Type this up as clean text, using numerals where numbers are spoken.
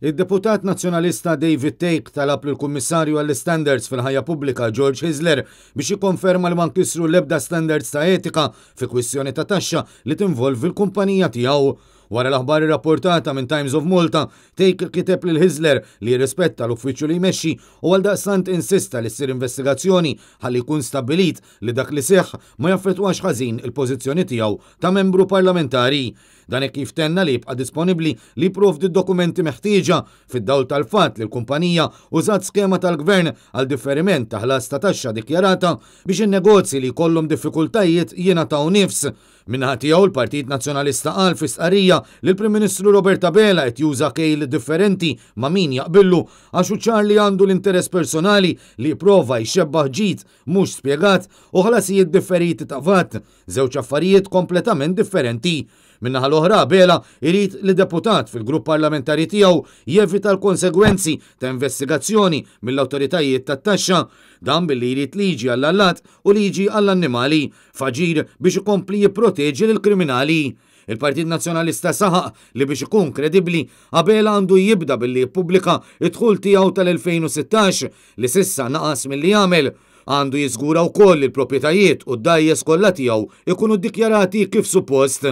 Id-Deputat Nazzjonalista David Take talab lill-Kummissarju għall-Standards fil-ħajja pubblika George Hisler biex jikkonferma li ma nkissru l-ebda standards ta' etika fi kwistjoni ta' taxxa li tinvolvi l-kumpanija tiegħu. Wara l-aħbar irrapportata minn Times of Malta, Take kiteb lil Hisler li jirrispetta l-uffiċċju li jmexxi u għaldaqstant insista li ssir investigazzjoni ħalli jkun stabbilit li dak li seħħ ma jaffettwax ħażin il-pożizzjoni tiegħu ta' membru parlamentari. Dan hekk kif tenna li jibqa' disponibbli li jipprovdi d-dokumenti meħtieġa fid-dawl tal-fatt li l-kumpanija użat skema tal-gvern għal differiment ta' ħlas ta' taxxa dikjarata biex in-negozji li jkollhom diffikultajiet jingħataw nifs. Minnaħa tiegħu l-Partit Nazzjonalista qal fi stqarrija li l-Prim Ministru Robert Abela qed juża kejl differenti ma' min jaqbillu għax ċar li għandu l-interess personali li jipprova jxebbaħ ġid mhux spjegat u ħlasijiet differiti ta' VAT, żewġ affarijiet kompletament differenti. Minnaħa l-oħra Abela jrid li deputat fil-grupp parlamentari tiegħu jevita l-konsegwenzi ta' investigazzjoni mill-awtoritajiet tat-taxxa dan billi jrid liġi għall-allat u liġi għall-annimali faġir biex ikompli jipproteġi lill-kriminali. Il-Partit Nazzjonalista saħaq li biex ikun kredibbli Abela għandu jibda billi jippubblika id-dħul tiegħu tal-2016 li sissa naqas milli jagħmel. Għandu jiżgura wkoll il-proprjetajiet u d-dajjes kollha tiegħu ikunu ddikjarati kif suppost.